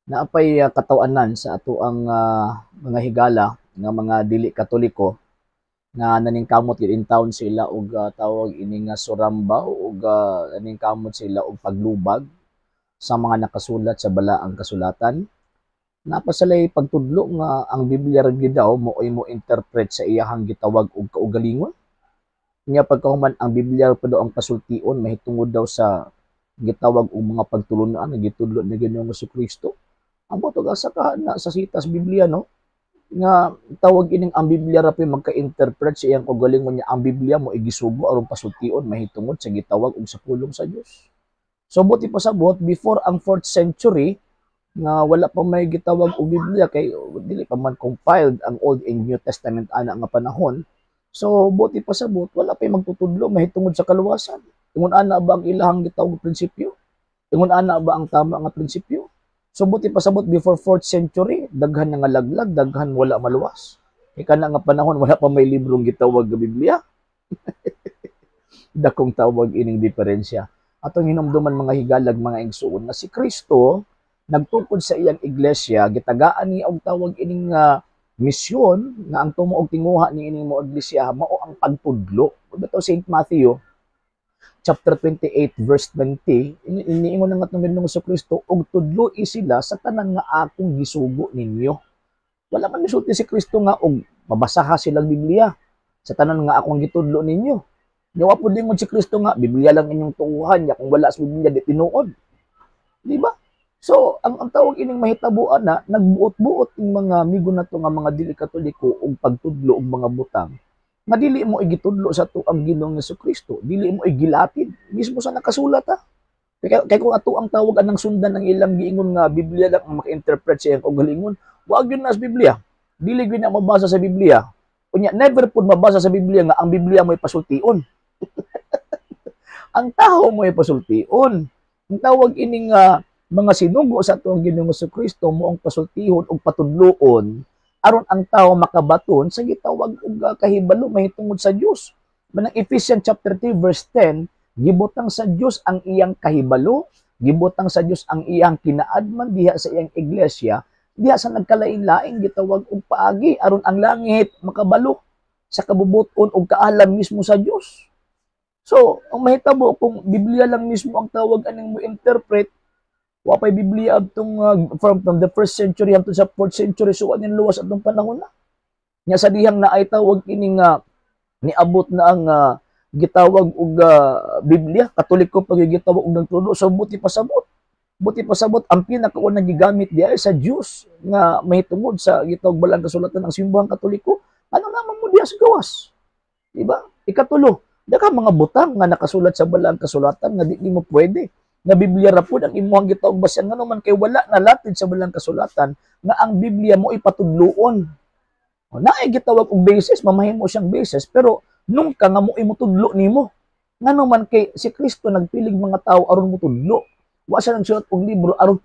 Naapay katawanan sa ato ang mga higala nga mga dili katoliko nga naningkamot gid in town sila og tawag ini nga surambaw ug naningkamot sila og paglubag sa mga nakasulat sa balaang kasulatan. Napasalay pagtudlo nga ang Biblia ra gyud daw mo'y mo interpret sa iyahang gitawag og kaugalingon. Nya pagkahuman ang Biblia pa daw ang pasultion mahitungod daw sa gitawag og mga pagtulunan nga gitudlo ni Ginoong Jesucristo. Amo to asa ka na sa sitas Biblia no nga tawag ining ang Biblia ra pay magka-interpret sa iyang kaugalingon niya ang Biblia mo igisugo aron pasultion mahitungod sa gitawag og sa pulong sa Dios. So buti pasabot before ang 4th century nga wala pa may gitawag og Biblia kay dili pa man compiled ang Old and New Testament ana nga panahon. So buti pasabot wala pa magtutudlo mahitungod sa kaluwasan. Ingon ana ba ang ilahang gitawag og prinsipyo? Ingon ana ba ang tama nga prinsipyo? So buti pasabot before 4th century, daghan nga laglag, daghan wala maluwas. Ika na nga panahon wala pa may librong gitawag nga Biblia. Dakong tawag ining diferensya. Atong hinumduman mga higalag mga igsuon na si Kristo nagtukod sa iyang iglesia gitagaan niya og tawag ining misyon nga ang tumo og tinguha ni ining mo iglesia mao ang pagtudlo. Ito St. Matthew chapter 28 verse 20 iniingon na nga itong Ginoong Jesucristo og tudloi sila sa tanan nga akong gisugo ninyo. Wala man nisulti si Kristo nga og mabasaha silang Biblia sa tanan nga akong gitudlo ninyo. Yawa po din si Kristo nga Biblia lang inyong tuuhan ya kung wala sa Biblia di tinuod. Di ba? So ang tawag ining mahitabuan na nagbuot-buot ng mga amigo na to nga mga dili katoliko og pagtudlo og mga butang nga dili mo igitudlo sa tuang Ginoong Jesucristo, dili mo igilapid mismo sa nakasulat ha. Kay kung ato ang tawag anang sundan ang ilang giingon nga Biblia lang ang maka-interpret sa iyang kaugalingon, wag yun na sa Biblia. Dili gyud na mabasa sa Biblia. Unya never pud mabasa sa Biblia nga ang Biblia mo'y pasultion. Ang tao mo'y pasultion. Ang tawag ining mga sinugo sa tuang Ginoong Jesucristo mo ang pasultihon og patudloon aron ang tao makabaton sa gitawag og kahibalo mahitungod sa Dios. Manang Ephesians chapter 3 verse 10, gibutang sa Dios ang iyang kahibalo, gibutang sa Dios ang iyang kinaadman diha sa iyang iglesia, diha sa nagkalain-laing gitawag og paagi aron ang langit makabalo sa kabubuton og kaalam mismo sa Dios. So, ang mahitabo kung Biblia lang mismo ang tawag aning mo interpret, wa pay Biblia adtong from the 1st century hangtod sa 4th century so aning luwas atong panahon na. Nya sa dihang na ay tawag ining niabot na ang gitawag og Biblia, Katoliko pag gitawag og nagtulo so buti pasabot. Buti pasabot ang pinakaunang gigamit diay sa Dios nga mahitungod sa gitawag balang kasulatan ng simbahang Katoliko. Ano naman mo diya sa gawas? Di ba? Ikatulo, daka mga butang nga nakasulat sa balang kasulatan nga di mo pwede nga Biblia ra pud ang imuhang gitaog basyan nga naman kay wala nalatid sa balang kasulatan nga ang Biblia mo ipatudloon. O naay gitawag og basis, mamahimo siyang basis pero nung ka nga mo imutudlo nimo. Nga naman kay si Kristo nagpilig mga tao aron mo tudlo. Wa siya nagsulat og libro aron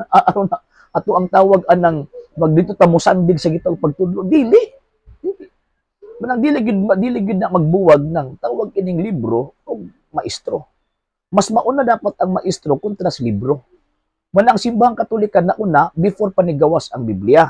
ato ang tawag anang magdito ta mo sandig sa gitawag pagtudlo. Dili. Manang dili gid na magbuwag ng tawag ining libro og maestro. Mas mauna dapat ang maestro kontra sa libro. Manang simbahang Katolika na una before panigawas ang Biblia.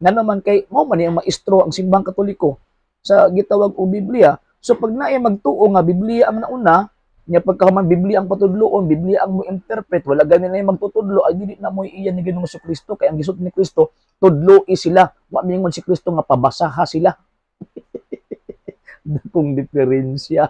Nga naman kay mao man ang maestro ang simbahang Katoliko sa gitawag og Biblia. So pag naay magtuo nga Biblia ang nauna, nya pagkahuman Biblia ang patudloon, Biblia ang mo interpret, wala gani na magtutudlo ay dili na mo iyan ni Ginoong Jesucristo kay ang gisud ni Kristo tudloi sila. Wa mingon si Kristo nga pabasaha sila. Dakong diferensya.